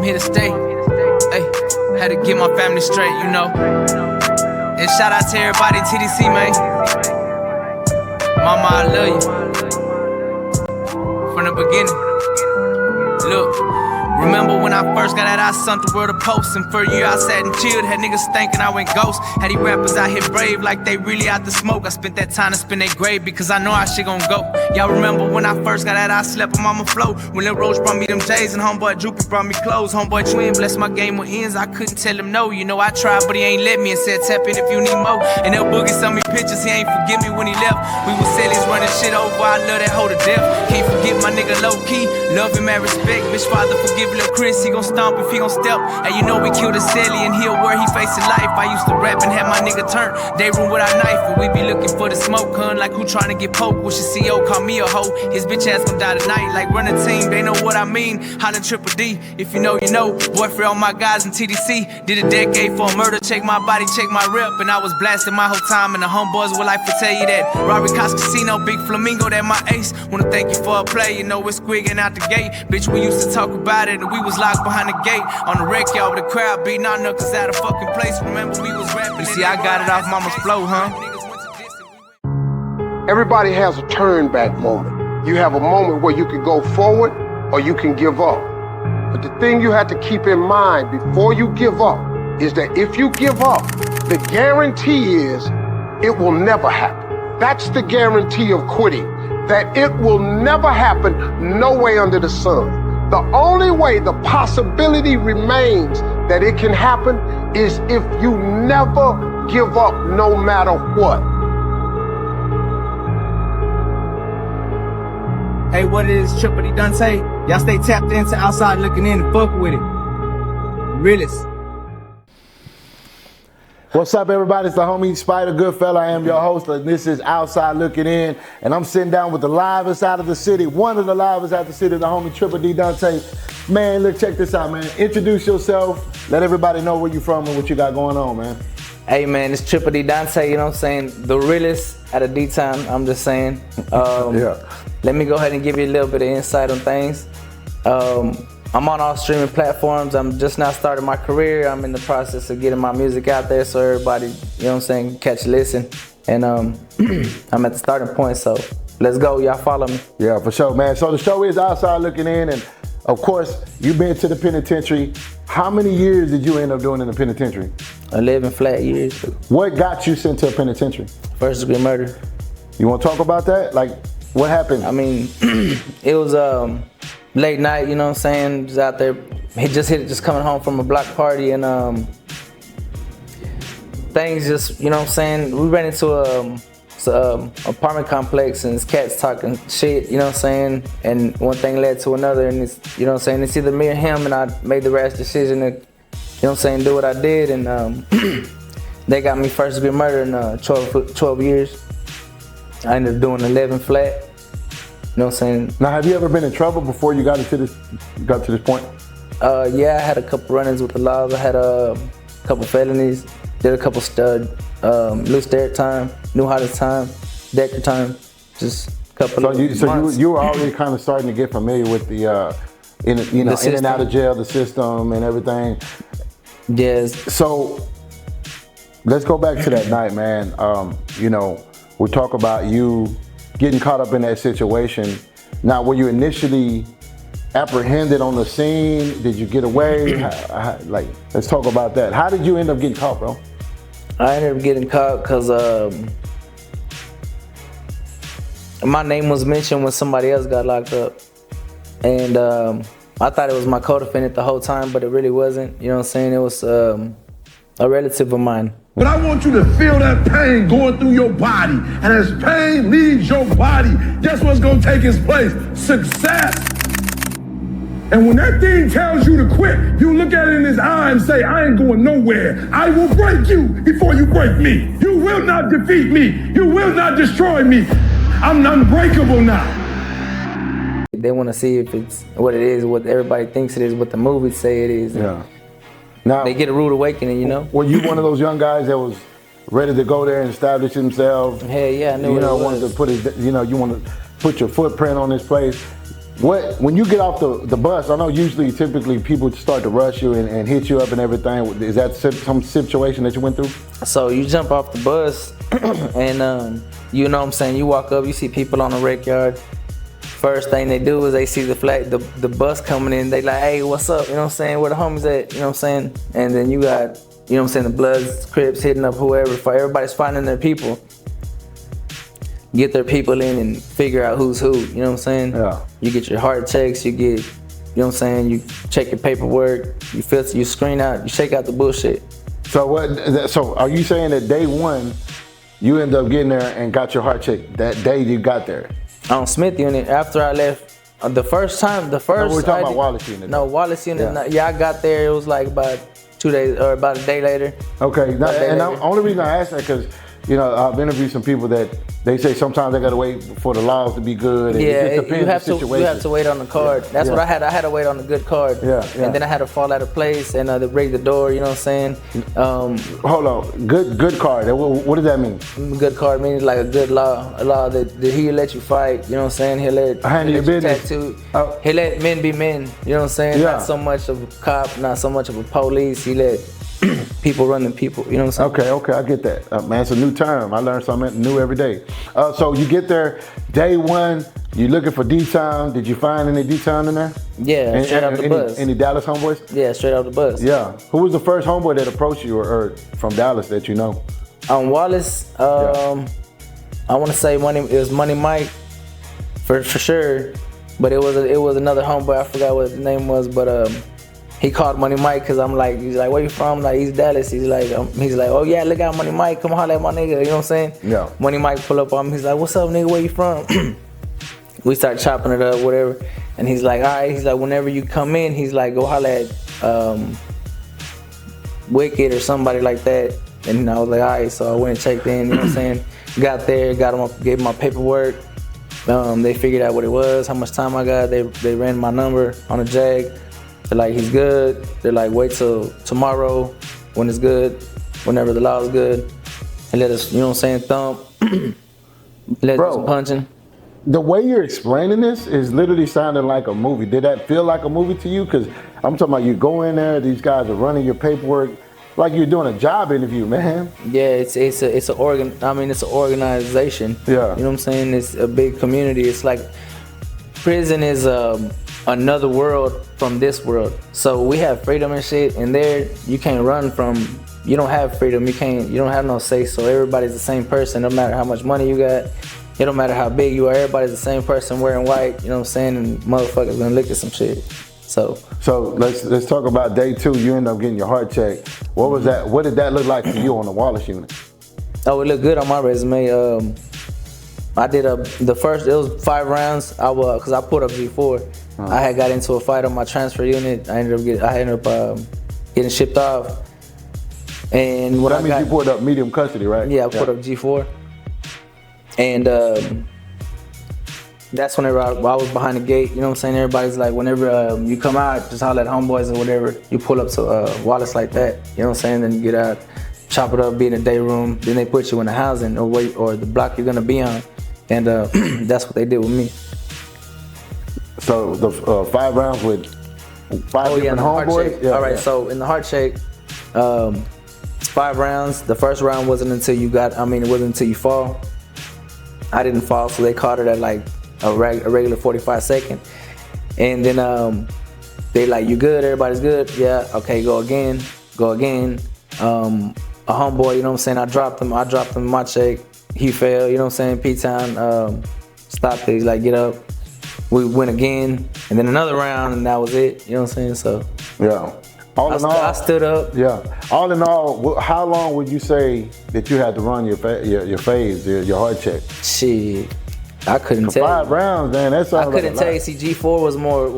here to stay. Hey, had to get my family straight, you know. And shout out to everybody in TDC, man. Mama, I love you. From the beginning. Look. Remember when I first got out, I sent the world a post. And for a year I sat and chilled, had niggas thinking I went ghost. Had these rappers out here brave like they really out to smoke. I spent that time to spin their grave because I know how shit gon' go. Y'all remember when I first got out, I slept on mama flow. When Lil Roach brought me them J's and homeboy Droopy brought me clothes. Homeboy Twin blessed my game with ends, I couldn't tell him no. You know I tried but he ain't let me and said tap in if you need more. And El Boogie sent me pictures, he ain't forgive me when he left. We was cellies running shit over, I love that hoe to death. Can't forget my nigga low key, love him and respect. Bitch father forgive Lil Chris, he gon' stomp if he gon' step. And you know we killed a celly and he'll where he facing life. I used to rap and have my nigga turn day room with our knife. And we be looking for the smoke, hun, like who tryna get poked. Wish the CO call me a hoe, his bitch ass gon' die tonight. Like run a team, they know what I mean. Holla Triple D, if you know, you know. Boy for all my guys in TDC, did a decade for a murder. Check my body, check my rep. And I was blasting my whole time. And the homeboys will like to tell you that Robbie Cox Casino, Big Flamingo, that my ace. Wanna thank you for a play, you know it's squigging out the gate. Bitch, we used to talk about it and we was locked behind the gate. On the wreck, y'all, with the crowd beating our knuckles out of fucking place. Remember we was rapping. You see, I got it off mama's flow, huh? Everybody has a turn back moment. You have a moment where you can go forward or you can give up. But the thing you have to keep in mind before you give up is that if you give up, the guarantee is it will never happen. That's the guarantee of quitting, that it will never happen no way under the sun. The only way the possibility remains that it can happen is if you never give up no matter what. Hey, what it is, Triple D Dante? Y'all stay tapped into Outside Looking In and fuck with it. Realest. What's up, everybody? It's the homie Spider Goodfella. I am your host, and this is Outside Looking In. And I'm sitting down with the livest out of the city, one of the livest out of the city, the homie Triple D Dante. Man, look, check this out, man. Introduce yourself. Let everybody know where you from and what you got going on, man. Hey, man, it's Triple D Dante, you know what I'm saying? The realest at a D-time, I'm just saying. Yeah. Let me go ahead and give you a little bit of insight on things. I'm on all streaming platforms. I'm just now starting my career. I'm in the process of getting my music out there so everybody, you know what I'm saying, catch a listen. And I'm at the starting point, so let's go. Y'all follow me. Yeah, for sure, man. So the show is Outside Looking In, and of course, you've been to the penitentiary. How many years did you end up doing in the penitentiary? 11 flat years. What got you sent to a penitentiary? First degree murder. You want to talk about that? Like, what happened? I mean, it was late night, you know what I'm saying? Just out there, just coming home from a block party, and things just, you know what I'm saying? We ran into a apartment complex and this cat's talking shit, you know what I'm saying? And one thing led to another, and it's, you know what I'm saying? It's either me or him, and I made the rash decision to, you know what I'm saying, do what I did, and they got me first degree murder in 12 years. I ended up doing 11 flat. You know what I'm saying? Now, have you ever been in trouble before you got to this point? Yeah, I had a couple run-ins with the laws. I had a couple felonies, did a couple loose derrick time, new hottest time, Decker time, just a couple months. So you were already kind of starting to get familiar with the, in and out of jail, the system and everything. Yes. So let's go back to that night, man. We talk about you getting caught up in that situation. Now, were you initially apprehended on the scene? Did you get away? Let's talk about that. How did you end up getting caught, bro? I ended up getting caught because my name was mentioned when somebody else got locked up. And I thought it was my co-defendant the whole time, but it really wasn't. You know what I'm saying? It was a relative of mine. But I want you to feel that pain going through your body. And as pain leaves your body, guess what's gonna take its place? Success. And when that thing tells you to quit, you look at it in his eye and say, I ain't going nowhere. I will break you before you break me. You will not defeat me. You will not destroy me. I'm unbreakable now. They want to see if it's what it is, what everybody thinks it is, what the movies say it is. Yeah. Now, they get a rude awakening, you know? Were you one of those young guys that was ready to go there and establish himself? Hell yeah, I knew wanted to put his, you want to put your footprint on this place. when you get off the bus, I know typically people start to rush you and hit you up and everything. Is that some situation that you went through? So you jump off the bus and you know what I'm saying, you walk up, you see people on the rec yard. First thing they do is they see the bus coming in, they like, hey, what's up? You know what I'm saying? Where the homies at? You know what I'm saying? And then you got, you know what I'm saying, the Bloods, Crips hitting up whoever, everybody's finding their people. Get their people in and figure out who's who, you know what I'm saying? Yeah. You get your heart checks, you get, you know what I'm saying, you check your paperwork, you filter, you screen out, you shake out the bullshit. So are you saying that day one, you end up getting there and got your heart checked that day you got there? On Smith unit, after I left, the first. No, we're talking about Wallace unit. No, Wallace unit. Yeah, I got there. It was like about 2 days or about a day later. Okay, the only reason I asked that because I've interviewed some people that they say sometimes they gotta wait for the laws to be good. And it just depends on the situation. You have to wait on the card. Yeah. That's what I had. I had to wait on the good card. Yeah. And then I had to fall out of place and they break the door. You know what I'm saying? Hold on. Good card. What does that mean? Good card means like a good law. A law that he'll let you fight. You know what I'm saying? He'll let your business. Tattoo. He'll let men be men. You know what I'm saying? Yeah. Not so much of a cop. Not so much of a police. He let people running people, you know what I'm saying? Okay, I get that. Man, it's a new term. I learn something new every day. So you get there, day one, you looking for D-Town. Did you find any D-Town in there? Yeah, straight off the bus. Any Dallas homeboys? Yeah, straight off the bus. Yeah. Who was the first homeboy that approached you or from Dallas that you know? Wallace, I want to say it was Money Mike, for sure. But it was another homeboy, I forgot what his name was, but he called Money Mike because he's like, where you from? Like, he's Dallas. He's like, oh yeah, look out, Money Mike, come holler at my nigga. You know what I'm saying? Yeah. Money Mike pull up on him. He's like, what's up, nigga? Where you from? We start chopping it up, whatever. And he's like, all right. He's like, whenever you come in, he's like, go holler at Wicked or somebody like that. And I was like, all right. So I went and checked in. You know what I'm saying? Got there, gave him my paperwork. They figured out what it was, how much time I got. They ran my number on a Jag. They're like, he's good. They're like, wait till tomorrow when it's good, whenever the law is good. And let us, you know what I'm saying, thump. Let us punching. The way you're explaining this is literally sounding like a movie. Did that feel like a movie to you? Because I'm talking about you go in there, these guys are running your paperwork like you're doing a job interview, man. Yeah, it's an organization. Yeah. You know what I'm saying? It's a big community. It's like prison is another world from this world. So we have freedom and shit, and there you can't run from. You don't have freedom. You don't have no say. So everybody's the same person, no matter how much money you got. It don't matter how big you are. Everybody's the same person wearing white. You know what I'm saying? And motherfuckers gonna lick at some shit. So let's talk about day two. You end up getting your heart checked. What was that? What did that look like for you on the Wallace unit? Oh, it looked good on my resume. I did the first. It was 5 rounds. Cause I put up G4. I had got into a fight on my transfer unit. I ended up getting shipped off. And what that means you pulled up medium custody, right? Yeah, I put up G4. And that's whenever I was behind the gate. You know what I'm saying? Everybody's like, whenever you come out, just holler at homeboys or whatever. You pull up to Wallace like that. You know what I'm saying? Then you get out, chop it up, be in the day room. Then they put you in the housing or the block you're gonna be on. And that's what they did with me. So the 5 rounds with 5 different homeboys? Yeah, all right, so in the heart shake, it's 5 rounds. The first round wasn't until it wasn't until you fall. I didn't fall, so they called it at like a regular 45 second. And then they like, you good, everybody's good? Yeah, okay, go again. A homeboy, you know what I'm saying, I dropped him in my check. He fell, you know what I'm saying, P-Town stopped it, he's like, get up. We went again, and then another round, and that was it, you know what I'm saying, so. Yeah. All in all, I stood up. Yeah. All in all, how long would you say that you had to run your phase, your heart check? Shit, I couldn't tell. 5 rounds, man. That sounds like a lot. I couldn't tell you. See, G4 was more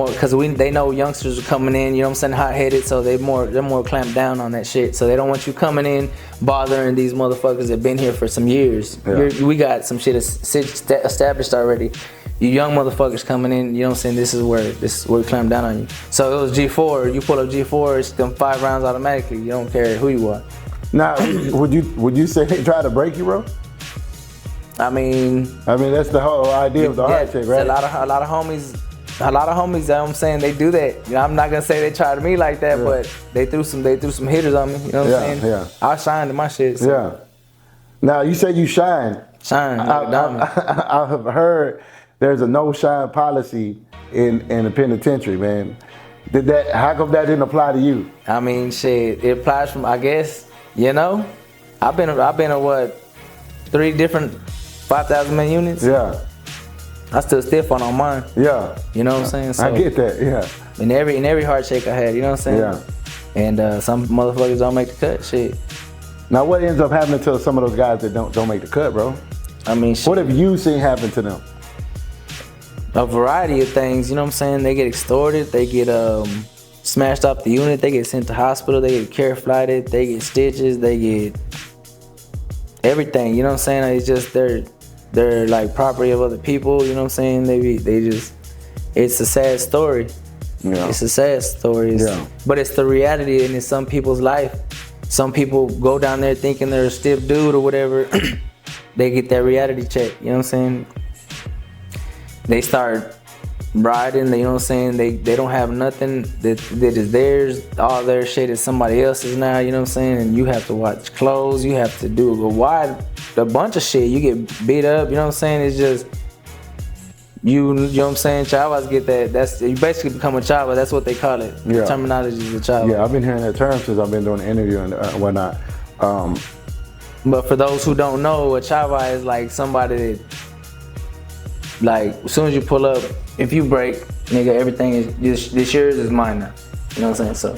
because they know youngsters are coming in. You know what I'm saying, hot-headed, so they're more clamped down on that shit. So they don't want you coming in bothering these motherfuckers that been here for some years. Yeah. We got some shit established already. You young motherfuckers coming in, you know what I'm saying, this is where we clamp down on you. So it was G4, you pull up G4, it's them 5 rounds automatically. You don't care who you are. Now, would you say they try to break you, bro? I mean, that's the whole idea of the heart check, right? A lot of homies. You know what I'm saying, they do that. You know, I'm not gonna say they tried me like that, but they threw some hitters on me. You know what I'm saying? Yeah. I shined in my shit. So. Yeah. Now you said you shine. Shine like a diamond. I have heard there's a no shine policy in the penitentiary, man. How come that didn't apply to you? I mean, shit, it applies from, I guess, you know, I've been in what, 3 different 5,000 man units? Yeah. I still stiff on mine. Yeah. You know what I'm saying? So, I get that, yeah. In every heart check I had, you know what I'm saying? Yeah. And some motherfuckers don't make the cut, shit. Now what ends up happening to some of those guys that don't make the cut, bro? I mean, shit. What have you seen happen to them? A variety of things, you know what I'm saying? They get extorted, they get smashed off the unit, they get sent to hospital, they get care flighted, they get stitches, they get everything, you know what I'm saying? It's just they're like property of other people, you know what I'm saying? It's a sad story. Yeah. It's a sad story. But it's the reality, and it's some people's life. Some people go down there thinking they're a stiff dude or whatever. They get that reality check, you know what I'm saying? They start riding, you know what I'm saying? They don't have nothing that is theirs. All their shit is somebody else's now, you know what I'm saying? And you have to watch clothes, you have to do a bunch of shit. You get beat up, you know what I'm saying? It's just, you know what I'm saying? Chavas get that. You basically become a chava. That's what they call it. Yeah. The terminology is a chava. Yeah, I've been hearing that term since I've been doing the interview and whatnot. But for those who don't know, a chava is like somebody that, like, as soon as you pull up, if you break, nigga, everything is this yours is mine now. You know what I'm saying? So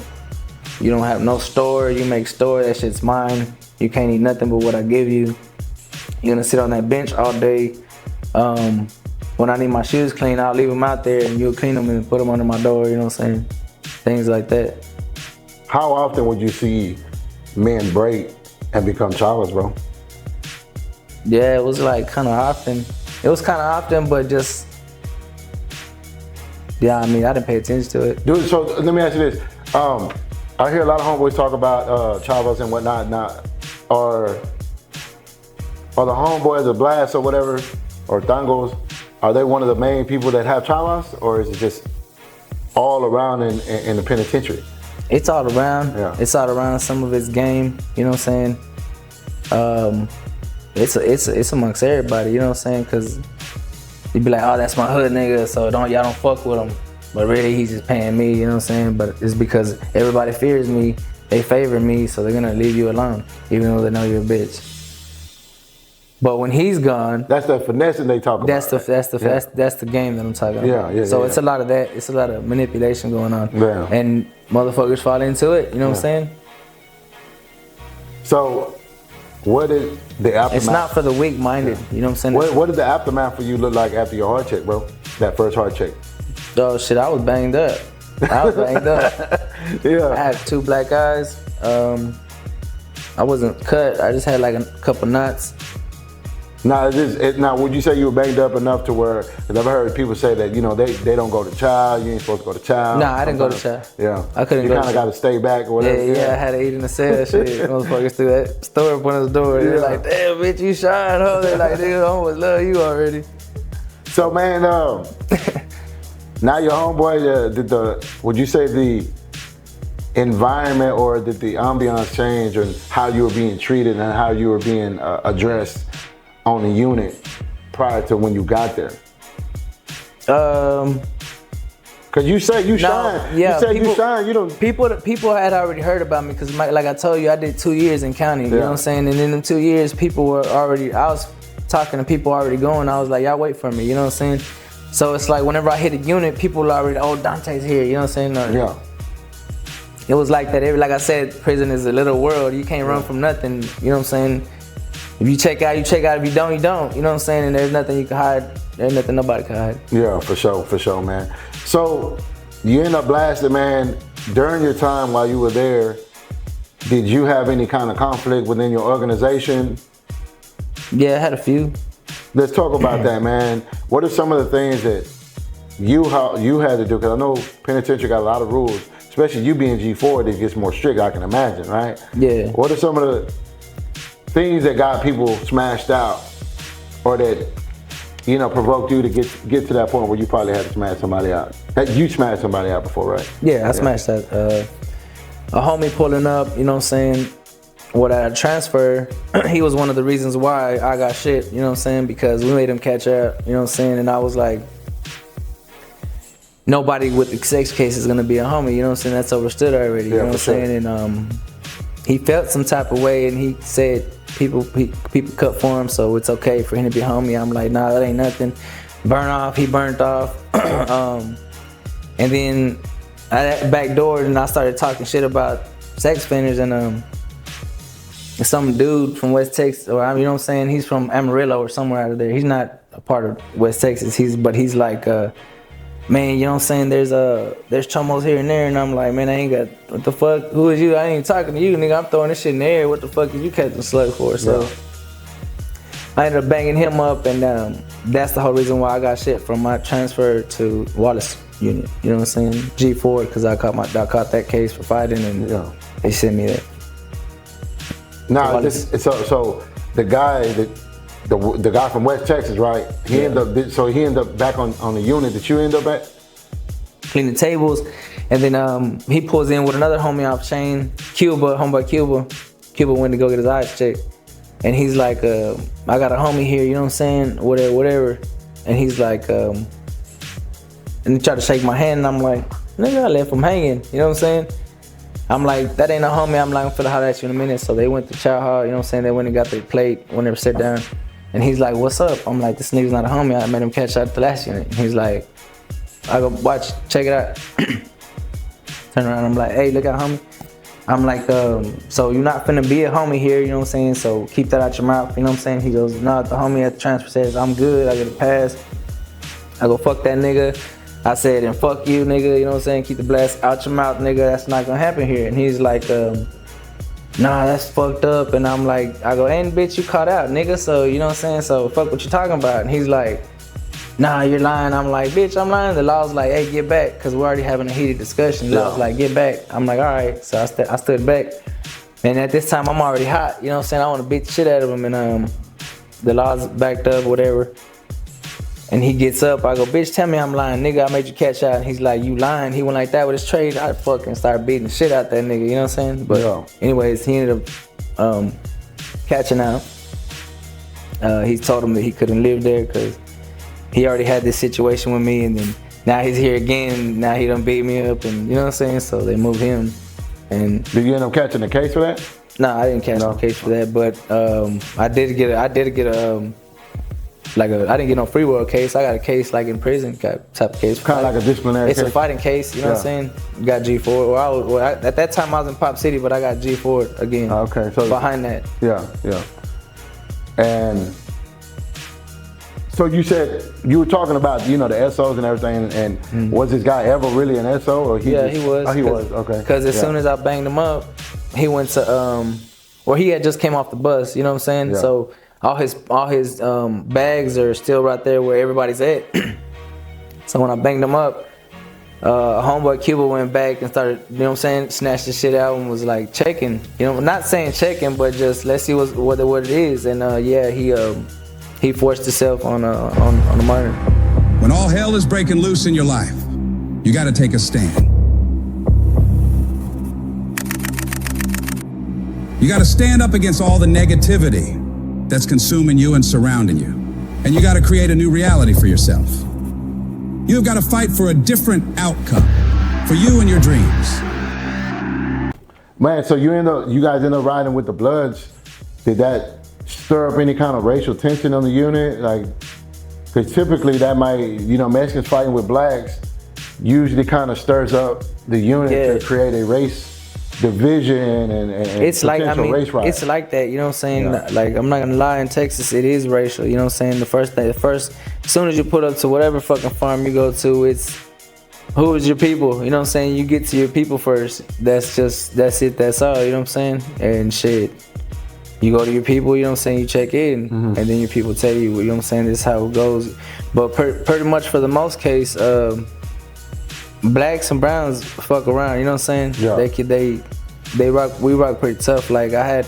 you don't have no store. You make store. That shit's mine. You can't eat nothing but what I give you. You're gonna sit on that bench all day. When I need my shoes clean, I'll leave them out there and you'll clean them and put them under my door. You know what I'm saying? Things like that. How often would you see men break and become chavas, bro? Yeah, it was like kind of often. It was kind of often, but just, yeah, I mean, I didn't pay attention to it. Dude, so let me ask you this. I hear a lot of homeboys talk about chavas and whatnot. Are the homeboys, the blasts or whatever, or tangos, are they one of the main people that have chavas, or is it just all around in the penitentiary? It's all around. Yeah. It's all around. Some of it's game. You know what I'm saying? It's amongst everybody. You know what I'm saying? Cause you be like, oh, that's my hood nigga, so y'all don't fuck with him. But really, he's just paying me. You know what I'm saying? But it's because everybody fears me. They favor me, so they're gonna leave you alone, even though they know you're a bitch. But when he's gone, that's the finessing they talk about. That's the game that I'm talking about. Yeah. So it's a lot of that. It's a lot of manipulation going on. Yeah. And motherfuckers fall into it. You know what I'm saying? So, what did the aftermath? It's not for the weak-minded. You know what I'm saying? What did the aftermath for you look like after your heart check, bro? That first heart check. Oh shit, I was banged up. Yeah. I had 2 black eyes. I wasn't cut. I just had like a couple knots. Now, would you say you were banged up enough to where, because I've heard people say that, you know, they don't go to child, you ain't supposed to go to child. Nah, I didn't go to child. Yeah. I couldn't go to child. You kind of got to stay back or whatever. Yeah, I had to eat in the cell, shit. Motherfuckers through that store up on his door. They're like, damn, bitch, you shine, huh? They're like, nigga, I almost love you already. So, man, now your homeboy, would you say the environment or did the ambiance change and how you were being treated and how you were being addressed on the unit prior to when you got there? Cause you say you shine. Yeah, you say you shine. You don't. People had already heard about me because, like I told you, I did 2 years in county. You know what I'm saying? And in them 2 years, people were already. I was talking to people already going. I was like, y'all wait for me. You know what I'm saying? So it's like whenever I hit a unit, people already, oh, Dante's here. You know what I'm saying? Yeah. It was like that. Like I said, prison is a little world. You can't run from nothing. You know what I'm saying? If you check out, you check out. If you don't, you don't. You know what I'm saying? And there's nothing you can hide. There's nothing nobody can hide. Yeah, for sure, man. So you end up blasting, man. During your time while you were there, did you have any kind of conflict within your organization? Yeah, I had a few. Let's talk about that, man. What are some of the things that you had to do? Because I know penitentiary got a lot of rules, especially you being G4, it gets more strict, I can imagine, right? Yeah. What are some of the things that got people smashed out or that, you know, provoked you to get to that point where you probably had to smash somebody out? You smashed somebody out before, right? Yeah, I smashed that. A homie pulling up, you know what I'm saying? What I transfer, he was one of the reasons why I got shit, you know what I'm saying? Because we made him catch up, you know what I'm saying? And I was like, nobody with the sex case is gonna be a homie, you know what I'm saying? That's understood already, you know what I'm saying? And he felt some type of way, and he said people cut for him, so it's okay for him to be a homie. I'm like, nah, that ain't nothing. Burn off, he burnt off. And then I back door, and I started talking shit about sex offenders, and some dude from West Texas, or you know what I'm saying, he's from Amarillo or somewhere out of there. He's not a part of West Texas. But he's like, man, you know what I'm saying, there's chomos here and there, and I'm like, man, I ain't got, what the fuck, who is you? I ain't even talking to you, nigga. I'm throwing this shit in the air. What the fuck is you catching slug for? So I ended up banging him up, and that's the whole reason why I got shit from my transfer to Wallace unit. You know what I'm saying? G4, because I caught that case for fighting, and they sent me that. Now, so the guy the guy from West Texas, right? He ended up back on the unit that you end up at? Cleaning tables, and then he pulls in with another homie off chain, homeboy Cuba. Cuba went to go get his eyes checked, and he's like, I got a homie here, you know what I'm saying? Whatever. And he's like, and he tried to shake my hand, and I'm like, nigga, I left him hanging, you know what I'm saying? I'm like, that ain't a homie. I'm like, I'm finna holler at you in a minute. So they went to chow hall, you know what I'm saying? They went and got their plate when they were sit down. And he's like, what's up? I'm like, this nigga's not a homie. I made him catch out the last unit. And he's like, I go, watch, check it out. Turn around, I'm like, hey, look at homie. I'm like, so you're not finna be a homie here, you know what I'm saying? So keep that out your mouth, you know what I'm saying? He goes, nah, the homie at the transfer says, I'm good, I get a pass. I go, fuck that nigga. I said, and fuck you, nigga, you know what I'm saying? Keep the blast out your mouth, nigga. That's not gonna happen here. And he's like, nah, that's fucked up. And I'm like, I go, and bitch, you caught out, nigga. So, you know what I'm saying? So, fuck what you talking about. And he's like, nah, you're lying. I'm like, bitch, I'm lying. The law's like, hey, get back, because we're already having a heated discussion. The law's like, get back. I'm like, all right. So, I stood back. And at this time, I'm already hot. You know what I'm saying? I want to beat the shit out of him. And the law's backed up, whatever. And he gets up, I go, bitch, tell me I'm lying, nigga, I made you catch out. And he's like, you lying? He went like that with his trade. I fucking started beating the shit out that nigga, you know what I'm saying? But anyways, he ended up catching out. He told him that he couldn't live there because he already had this situation with me, and then now he's here again, now he done beat me up, and you know what I'm saying? So they moved him. And did you end up catching the case for that? No, I didn't catch the case for that, but I did get a I didn't get no free world case. I got a case like in prison type of case. Kind of like a disciplinary case? It's a fighting case, you know what I'm saying? Got G4. At that time I was in Pop City, but I got G4 again. Okay. So behind that. Yeah. And so you said, you were talking about, you know, the SOs and everything, and was this guy ever really an SO? Or he was. Oh, he was, okay. Because as soon as I banged him up, he went to, he had just came off the bus, you know what I'm saying? Yeah. So all his bags are still right there where everybody's at. So when I banged him up, homeboy Cuba went back and started, you know what I'm saying, snatched the shit out and was like checking, you know, not saying checking, but just let's see what it is. And he forced himself on the murder. When all hell is breaking loose in your life, you got to take a stand. You got to stand up against all the negativity that's consuming you and surrounding you. And you got to create a new reality for yourself. You've got to fight for a different outcome for you and your dreams. Man, so you guys end up riding with the Bloods. Did that stir up any kind of racial tension on the unit? Like, because typically that might, you know, Mexicans fighting with blacks usually kind of stirs up the unit to create a race division and it's like, I mean, race riots. it's like that, you know what I'm saying? Like, I'm not gonna lie, in Texas it is racial, you know what I'm saying? As soon as you put up to whatever fucking farm you go to, it's who is your people, you know what I'm saying? You get to your people first. That's it, that's all, you know what I'm saying? And shit, you go to your people, you know what I'm saying? You check in, and then your people tell you, you know what I'm saying? This is how it goes. But pretty much for the most case, blacks and browns fuck around, you know what I'm saying? Yeah. We rock pretty tough. Like I had,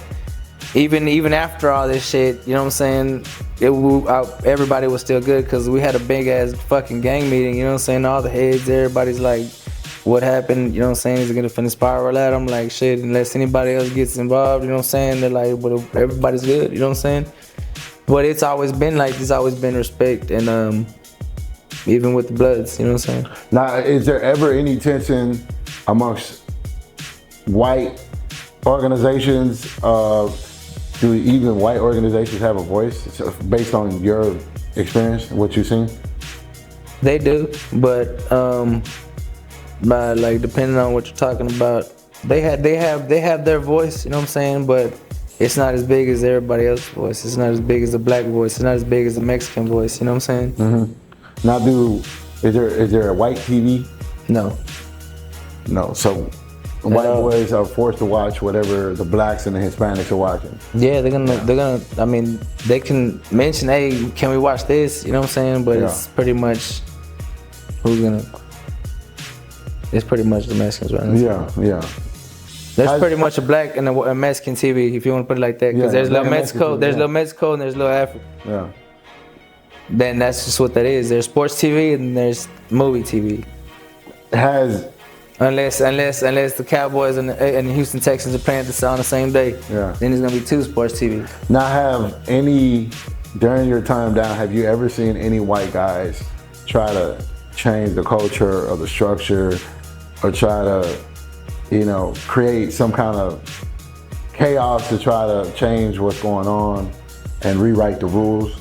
even after all this shit, you know what I'm saying? everybody was still good because we had a big ass fucking gang meeting, you know what I'm saying? All the heads, everybody's like, what happened, you know what I'm saying? Is it gonna finna spiral out? I'm like, shit, unless anybody else gets involved, you know what I'm saying? They're like, but everybody's good, you know what I'm saying? But it's always been like, there's always been respect, and even with the Bloods, you know what I'm saying? Now, is there ever any tension amongst white organizations? Do even white organizations have a voice based on your experience, what you've seen? They do, but like depending on what you're talking about, they have their voice, you know what I'm saying? But it's not as big as everybody else's voice. It's not as big as the black voice. It's not as big as the Mexican voice, you know what I'm saying? Mm-hmm. Now, is there a white TV? No. No, so white boys are forced to watch whatever the blacks and the Hispanics are watching. Yeah, they're gonna, I mean, they can mention, hey, can we watch this? You know what I'm saying? But it's pretty much, it's pretty much the Mexicans right now. Yeah. There's pretty much a black and a Mexican TV, if you want to put it like that. Because there's Little Mexico, Little Mexico, and there's Little Africa. Yeah. Then that's just what that is. There's sports TV and there's movie TV. Unless the Cowboys and the Houston Texans are playing on the same day, then there's gonna be 2 sports TV. Now, during your time down, have you ever seen any white guys try to change the culture or the structure, or try to, create some kind of chaos to try to change what's going on and rewrite the rules?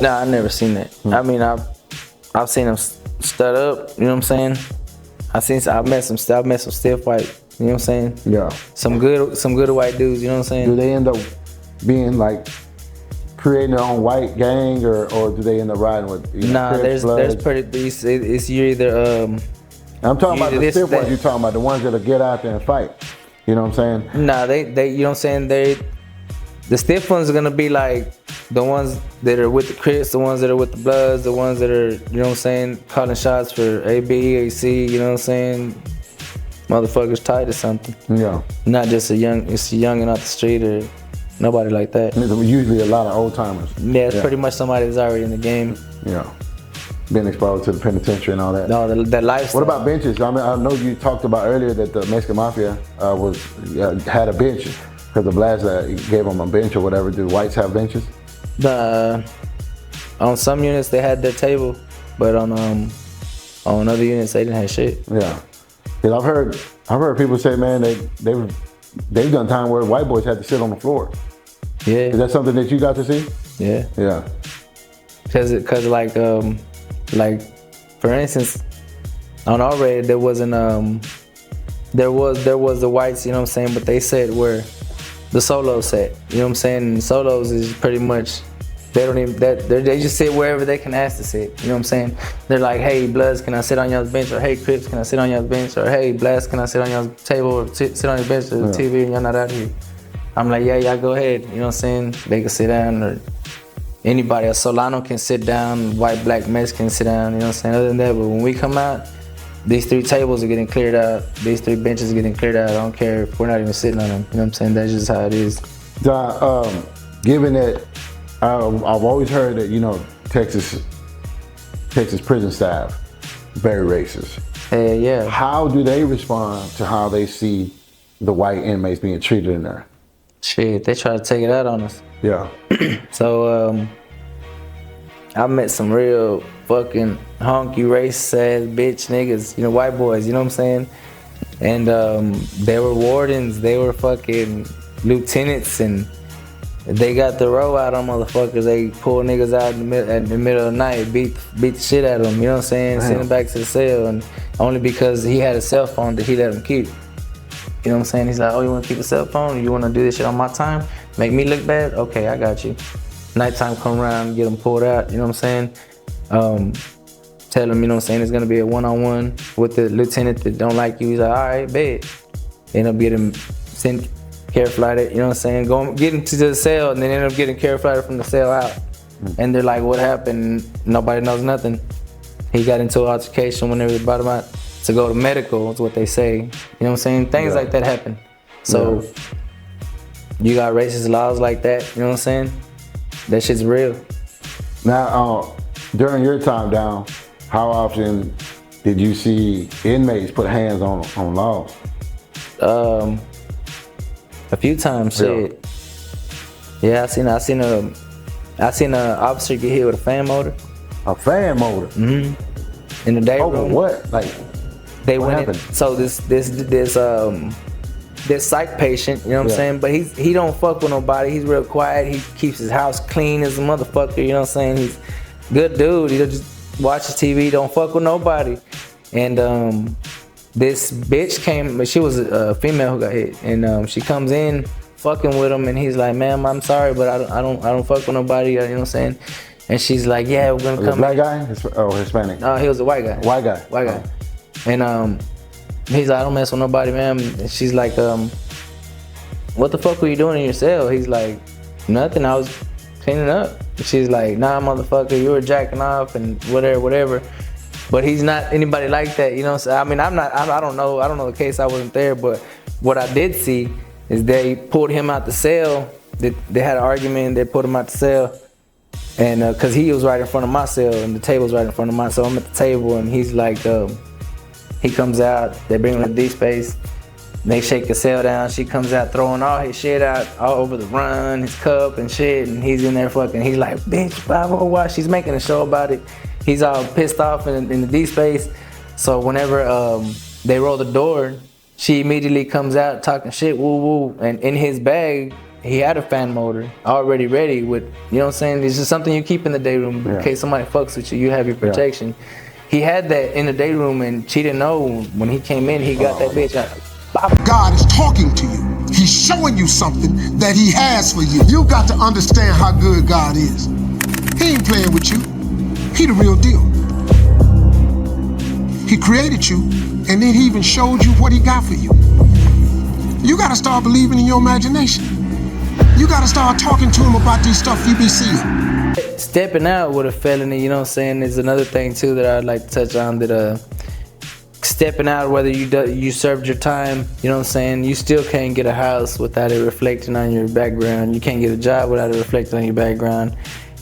Nah, I never seen that. I mean, I've seen them stud up. You know what I'm saying? I've met some stiff white. You know what I'm saying? Yeah. Some good white dudes. You know what I'm saying? Do they end up being like creating their own white gang, or do they end up riding with? Nah, there's pretty. It's you either. I'm talking about the stiff ones. You're talking about the ones that'll get out there and fight. You know what I'm saying? Nah, they you know what I'm saying? The stiff ones are gonna be like the ones that are with the Crips, the ones that are with the Bloods, the ones that are, you know what I'm saying, calling shots for AB, AC, you know what I'm saying? Motherfuckers tight or something. Yeah. Not just a youngin' off the street or nobody like that. It's usually a lot of old timers. Yeah, it's pretty much somebody that's already in the game. Yeah. Been exposed to the penitentiary and all that. No, that lifestyle. What about benches? I mean, I know you talked about earlier that the Mexican Mafia had a bench because the blacks gave them a bench or whatever. Do whites have benches? On some units they had their table, but on other units they didn't have shit. Yeah, because I've heard people say, man, they've done time where white boys had to sit on the floor. Yeah. Is that something that you got to see? Yeah. Yeah. Cause like for instance, on our raid there wasn't there was the whites, you know what I'm saying, but they said where the solos set, you know what I'm saying? And solos is pretty much, they just sit wherever they can ask to sit, you know what I'm saying? They're like, hey, Bloods, can I sit on y'all's bench? Or hey, Crips, can I sit on y'all's bench? Or hey, Blast, can I sit on y'all's table or sit on your bench or the TV and y'all not out here? I'm like, yeah, y'all go ahead, you know what I'm saying? They can sit down, or anybody, a Solano can sit down, white, black, Mexican sit down, you know what I'm saying? Other than that, but when we come out, these 3 tables are getting cleared out. These 3 benches are getting cleared out. I don't care if we're not even sitting on them. You know what I'm saying? That's just how it is. Given that, I've always heard that, Texas prison staff, very racist. Yeah. How do they respond to how they see the white inmates being treated in there? Shit, they try to take it out on us. Yeah. So, I met some real fucking honky racist ass bitch niggas, white boys, you know what I'm saying? And they were wardens, they were fucking lieutenants, and they got the row out on motherfuckers. They pull niggas out in the middle of the night, beat the shit out of them, you know what I'm saying? Send them back to the cell, and only because he had a cell phone that he let him keep. You know what I'm saying? He's like, oh, you wanna keep a cell phone? You wanna do this shit on my time? Make me look bad? Okay, I got you. Nighttime come around, get them pulled out, you know what I'm saying? Tell them, you know what I'm saying, it's gonna be a one-on-one with the lieutenant that don't like you. He's like, all right, bet. End up getting sent care flighted, you know what I'm saying? Get into the cell, and then end up getting care flighted from the cell out. And they're like, what happened? Nobody knows nothing. He got into an altercation whenever they brought him out to go to medical, is what they say. You know what I'm saying? Things like that happen. So you got racist laws like that, you know what I'm saying? That shit's real. Now, during your time down, how often did you see inmates put hands on laws? A few times, shit. Yeah, I seen a officer get hit with a fan motor. A fan motor? Mm-hmm. In the day room. Over what? Like, they what went happened? So this psych patient, you know what I'm saying? But he don't fuck with nobody. He's real quiet. He keeps his house clean as a motherfucker, you know what I'm saying? He's a good dude. He just watches TV, don't fuck with nobody. And this bitch came, she was a female who got hit, and she comes in fucking with him, and he's like, "Ma'am, I'm sorry, but I don't fuck with nobody," you know what I'm saying? And she's like, "Yeah, we're gonna come." Black guy? Hispanic? No, he was a white guy. White guy. White guy. And he's like, "I don't mess with nobody, ma'am." And she's like, "What the fuck were you doing in your cell?" He's like, "Nothing, I was cleaning up." She's like, "Nah, motherfucker, you were jacking off and whatever." But he's not anybody like that, you know what I'm saying? I mean, I don't know the case, I wasn't there, but what I did see is they pulled him out the cell. They had an argument, they pulled him out the cell. And cause he was right in front of my cell and the table's right in front of mine. So I'm at the table and he's like, he comes out, they bring him to D space, they shake the cell down, she comes out throwing all his shit out all over the run, his cup and shit, and he's in there fucking, he's like, "Bitch, blah, blah, blah." She's making a show about it. He's all pissed off in the D space. So whenever they roll the door, she immediately comes out talking shit, woo woo. And in his bag, he had a fan motor already ready with, you know what I'm saying? It's just something you keep in the day room in case somebody fucks with you, you have your protection. Yeah. He had that in the day room and she didn't know when he came in, he got that bitch out. God is talking to you. He's showing you something that he has for you. You got to understand how good God is. He ain't playing with you. He the real deal. He created you, and then he even showed you what he got for you. You gotta start believing in your imagination. You gotta start talking to him about these stuff you be seeing. Stepping out with a felony, you know what I'm saying, is another thing too that I'd like to touch on. That stepping out, whether you served your time, you know what I'm saying, you still can't get a house without it reflecting on your background. You can't get a job without it reflecting on your background.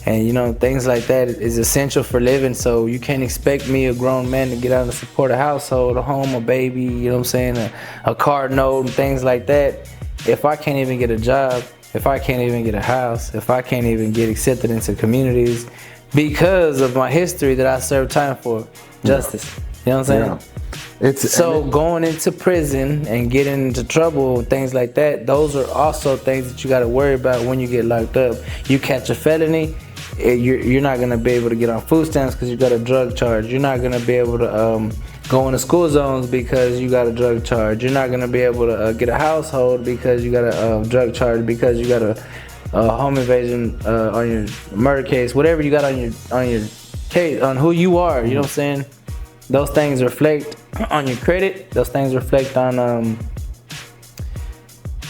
And you know, things like that is essential for living. So you can't expect me, a grown man, to get out and support a household, a home, a baby, you know what I'm saying, a car note and things like that. If I can't even get a job, if I can't even get a house, if I can't even get accepted into communities because of my history that I served time for, justice. You know what I'm saying? So going into prison and getting into trouble and things like that, those are also things that you got to worry about when you get locked up. You catch a felony, you're not going to be able to get on food stamps because you got a drug charge. You're not going to be able to go into school zones because you got a drug charge. You're not going to be able to get a household because you got a drug charge, because you got a home invasion on your murder case, whatever you got on your case, on who you are, you know what I'm saying? Those things reflect on your credit. Those things reflect on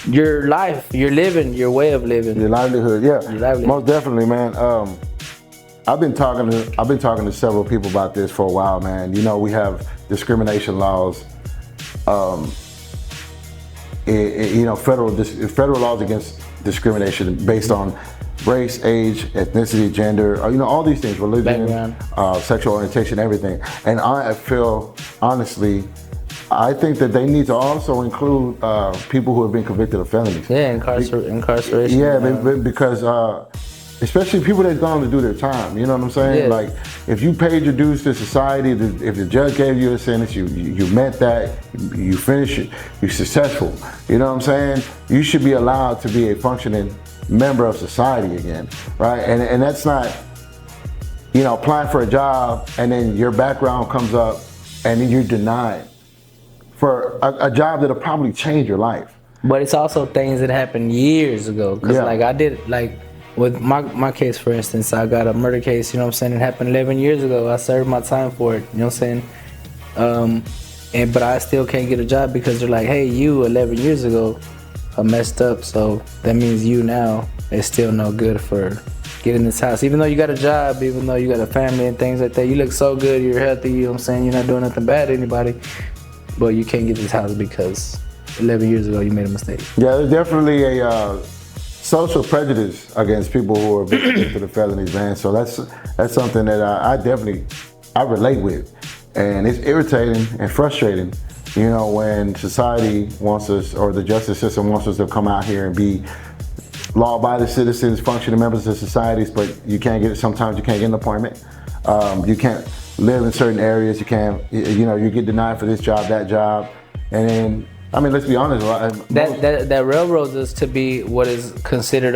your life, your living, your way of living, your livelihood. Yeah, your livelihood. Most definitely, man. I've been talking to several people about this for a while, man. You know, we have discrimination laws. You know, federal laws against discrimination based on race, age, ethnicity, gender, you know, all these things, religion, sexual orientation, everything. And I feel, honestly, I think that they need to also include people who have been convicted of felonies. Yeah, incarceration. Yeah, because especially people that's gone to do their time, you know what I'm saying? Yeah. Like, if you paid your dues to society, if the judge gave you a sentence, you meant that, you finished it, you're successful, you know what I'm saying? You should be allowed to be a functioning member of society again, right? And that's not, you know, applying for a job and then your background comes up and then you're denied for a job that'll probably change your life. But it's also things that happened years ago. Cause like I did, like with my case, for instance, I got a murder case, you know what I'm saying? It happened 11 years ago. I served my time for it, you know what I'm saying? But I still can't get a job because they're like, hey, you 11 years ago messed up, so that means you now is still no good for getting this house. Even though you got a job, even though you got a family and things like that, you look so good, you're healthy, you know what I'm saying, you're not doing nothing bad to anybody, but you can't get this house because 11 years ago you made a mistake. Yeah, there's definitely social prejudice against people who are victims to the felonies, man. So that's something that I relate with, and it's irritating and frustrating. You know, when society wants us, or the justice system wants us to come out here and be law-abiding citizens, functioning members of societies, but sometimes you can't get an appointment. You can't live in certain areas. You can't, you get denied for this job, that job. And then, I mean, let's be honest. That railroads us to be what is considered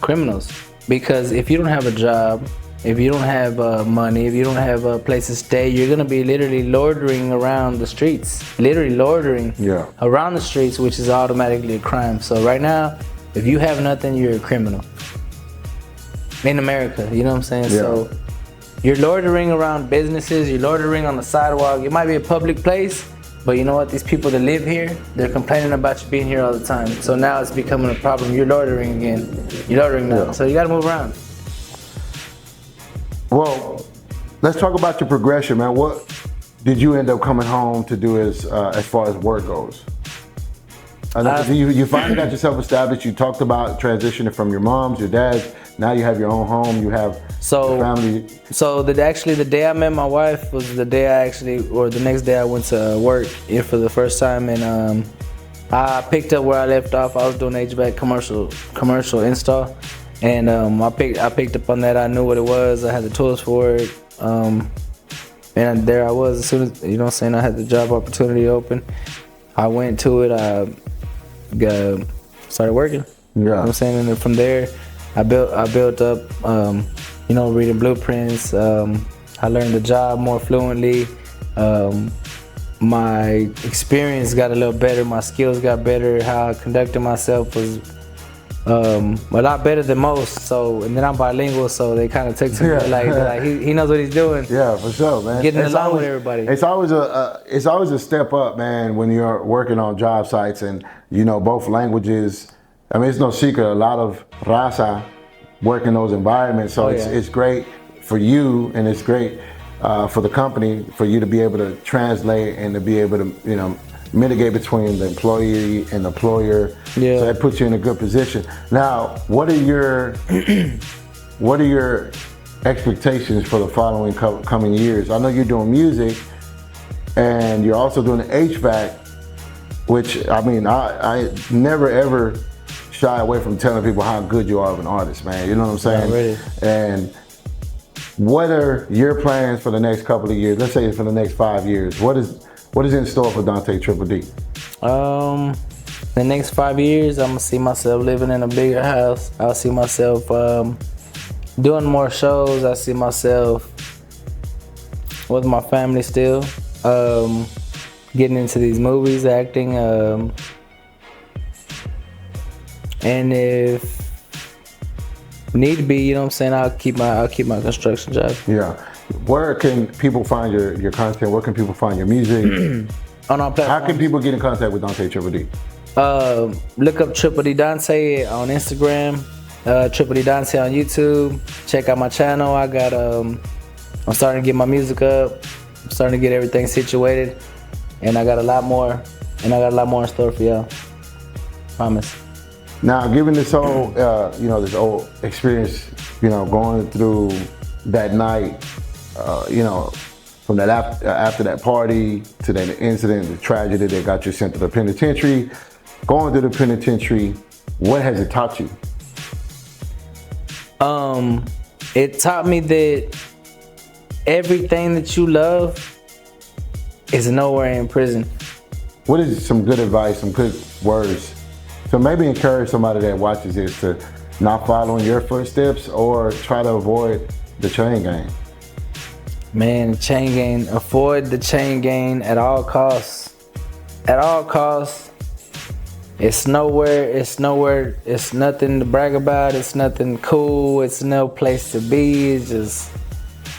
criminals. Because if you don't have a job, if you don't have money, if you don't have a place to stay, you're gonna be literally loitering around the streets. Literally loitering around the streets, which is automatically a crime. So right now, if you have nothing, you're a criminal. In America, you know what I'm saying? Yeah. So you're loitering around businesses, you're loitering on the sidewalk. It might be a public place, but you know what? These people that live here, they're complaining about you being here all the time. So now it's becoming a problem. You're loitering again. You're loitering now. So you gotta move around. Well, let's talk about your progression, man. What did you end up coming home to do as far as work goes? You finally got yourself established. You talked about transitioning from your mom's, your dad's. Now you have your own home. You have your family. So the day I met my wife was the day the next day I went to work here for the first time, and I picked up where I left off. I was doing HVAC commercial install, and I picked up on that. I knew what it was. I had the tools for it, and there I was. As soon as I had the job opportunity open, I went to it. Started working. You know what I'm saying? And then from there, I built up, reading blueprints. I learned the job more fluently. My experience got a little better. My skills got better. How I conducted myself was a lot better than most. So, and then I'm bilingual, so they kind of took to me like he knows what he's doing. Yeah, for sure, man. Getting along with everybody. It's always a step up, man, when you're working on job sites and both languages. I mean, it's no secret. A lot of raza work in those environments, so it's great for you, and it's great for the company for you to be able to translate and to be able to mitigate between the employee and the employer. Yeah. So that puts you in a good position. Now, what are your expectations for the following coming years? I know you're doing music, and you're also doing the HVAC, which I mean, I never ever shy away from telling people how good you are of an artist, man. You know what I'm saying? Really. And what are your plans for the next couple of years? Let's say for the next 5 years. What is in store for Dante Triple D? The next 5 years, I'm gonna see myself living in a bigger house. I'll see myself doing more shows. I see myself with my family still, getting into these movies, acting, and if need be, you know what I'm saying, I'll keep my construction job. Yeah. Where can people find your content? Where can people find your music? On our platform. How can people get in contact with Dante Triple D? Look up Triple D Dante on Instagram, Triple D Dante on YouTube. Check out my channel. I got I'm starting to get my music up. I'm starting to get everything situated, and I got a lot more in store for y'all. Promise. Now, given this whole this old experience, going through that night, from that after that party to that incident, the tragedy that got you sent to the penitentiary, going to the penitentiary, what has it taught you? It taught me that everything that you love is nowhere in prison. What is some good advice, some good words to maybe encourage somebody that watches this to not follow in your footsteps or try to avoid the chain gang? Man, chain gang, avoid the chain gang at all costs. At all costs. It's nowhere, it's nothing to brag about, it's nothing cool, it's no place to be, it's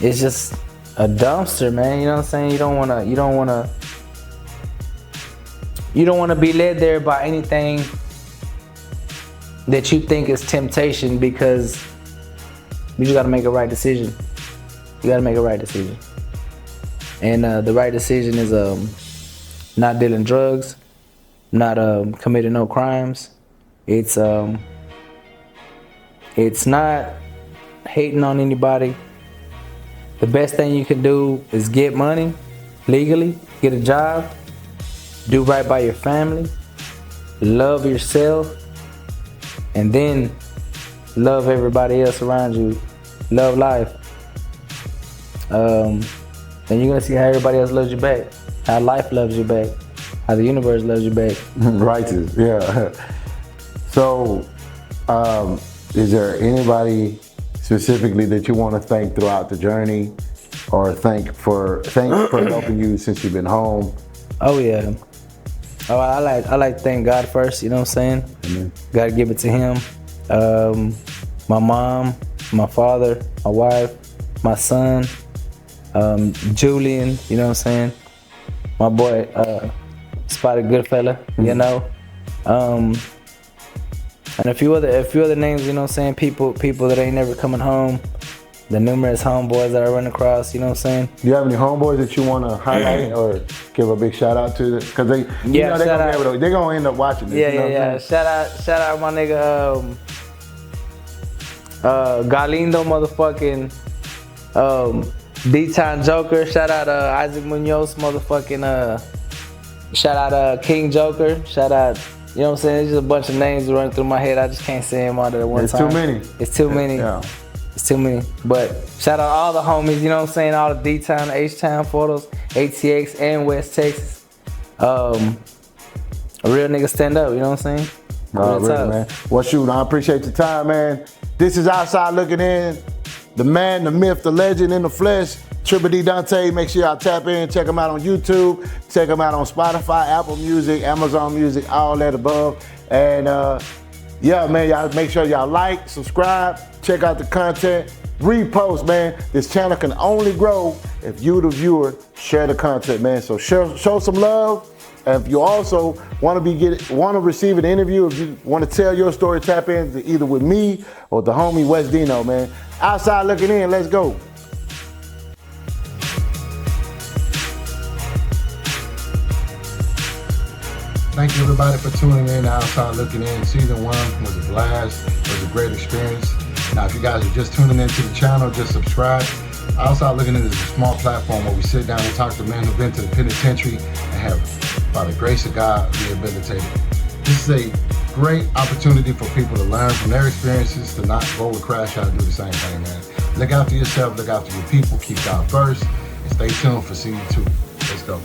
just a dumpster, man. You know what I'm saying? You don't wanna be led there by anything that you think is temptation, because you just gotta make a right decision. You gotta make a right decision. And the right decision is not dealing drugs, not committing no crimes. It's It's not hating on anybody. The best thing you can do is get money legally, get a job, do right by your family, love yourself, and then love everybody else around you. Love life. And you're gonna see how everybody else loves you back, how life loves you back, how the universe loves you back. Righteous, yeah. So, is there anybody specifically that you want to thank throughout the journey, or thank for helping you since you've been home? Oh yeah. Oh, I like to thank God first. You know what I'm saying? Mm-hmm. Gotta give it to Him. My mom, my father, my wife, my son, Julian. You know what I'm saying? My boy, Spotted Goodfella. Mm-hmm. You know. And a few other names, you know what I'm saying? People that ain't never coming home. The numerous homeboys that I run across, you know what I'm saying? Do you have any homeboys that you want to highlight or give a big shout out to? Because they're gonna end up watching this. Yeah. Shout out my nigga Galindo, motherfucking D-Town Joker. Shout out Isaac Munoz, motherfucking shout out King Joker. Shout out. You know what I'm saying? There's just a bunch of names running through my head. I just can't say them all at one time. It's too many. Yeah. It's too many. But shout out all the homies, you know what I'm saying? All the D-Town, H-Town photos, ATX and West Texas. A real nigga stand up, you know what I'm saying? Really, man. Well, shoot, I appreciate your time, man. This is Outside Looking In. The man, the myth, the legend in the flesh, Triple D Dante. Make sure y'all tap in, check him out on YouTube, check him out on Spotify, Apple Music, Amazon Music, all that above. And yeah, man, y'all make sure y'all like, subscribe, check out the content, repost, man. This channel can only grow if you, the viewer, share the content, man. So show some love. If you also want to receive an interview, if you want to tell your story, tap in either with me or the homie West Dino, man. Outside Looking In, let's go. Thank you everybody for tuning in to Outside Looking In. Season 1 was a blast, it was a great experience. Now if you guys are just tuning into the channel, just subscribe. Outside Looking In is a small platform where we sit down and talk to men who've been to the penitentiary and have, by the grace of God, rehabilitated. This is a great opportunity for people to learn from their experiences, to not go and crash out and do the same thing, man. Look after yourself, look after your people, keep God first, and stay tuned for season 2. Let's go.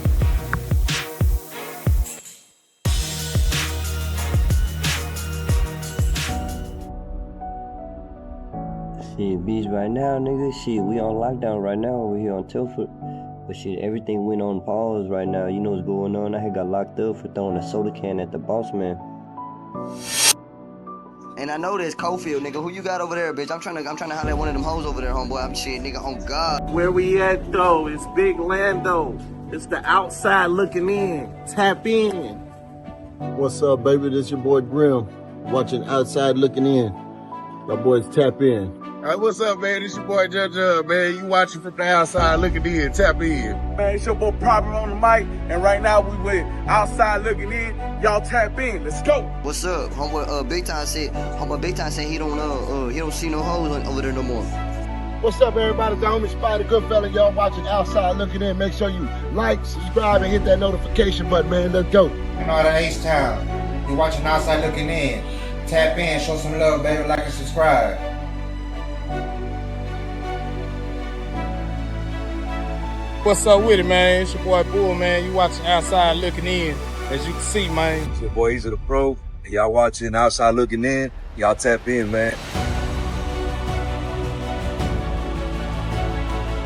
Shit, beach right now, nigga. Shit, we on lockdown right now over here on Tilford. But shit, everything went on pause right now. You know what's going on. I had got locked up for throwing a soda can at the boss man. And I know there's Cofield, nigga. Who you got over there, bitch? I'm trying to holler at one of them hoes over there, homeboy. I'm shit, nigga, on God. Where we at, though? It's Big Lando. It's the Outside Looking In. Tap in. What's up, baby? This your boy Grim, watching Outside Looking In. My boys tap in. Hey, what's up, man? This your boy Judge, man. You watching from the outside looking in. Tap in. Man, it's your boy Problem on the mic, and right now we with Outside Looking In. Y'all tap in. Let's go. What's up, homeboy? Big Time said he don't see no hoes over there no more. What's up, everybody? The homie Spider Goodfella. Y'all watching Outside Looking In. Make sure you like, subscribe, and hit that notification button, man. Let's go. You know, the H-Town. You watching Outside Looking In. Tap in, show some love, baby. Like and subscribe. What's up with it, man? It's your boy Bull, man. You watching Outside Looking In. As you can see, man. It's your boy Easy the Pro. Y'all watching Outside Looking In. Y'all tap in, man.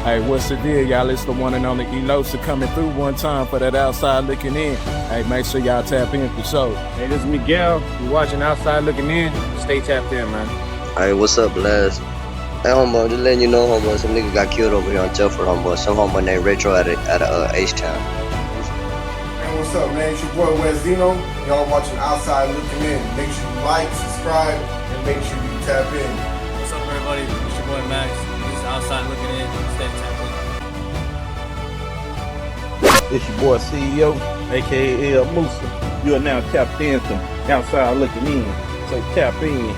Hey, what's the deal, y'all? It's the one and only Enosa coming through one time for that Outside Looking In. Hey, make sure y'all tap in for sure. Hey, this is Miguel. You watching Outside Looking In? Stay tapped in, man. Hey, what's up, Les? Hey, homeboy, just letting you know, homeboy, some nigga got killed over here on Telford, homeboy. Some homeboy named Retro out of H-Town. Hey, what's up, man? It's your boy West Dino. Y'all watching Outside Looking In. Make sure you like, subscribe, and make sure you tap in. What's up, everybody? It's your boy Max. This is Outside Looking In. Stay tapped in. It's your boy CEO, aka El Musa. You are now tapped into Outside Looking In. So tap in.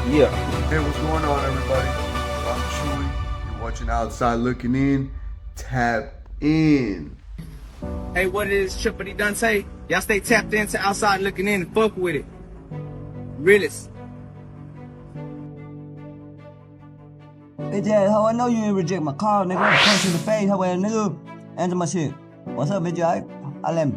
Yeah. Hey, what's going on, everybody? I'm Chewy. You're watching Outside Looking In. Tap in. Hey, what it is, Triple Dante? Y'all stay tapped into Outside Looking In and fuck with it. Realist. Bitch ass hoe, I know you ain't reject my call, nigga. Punch you in the face, hoe ass nigga. Answer my shit. What's up, bitch? I let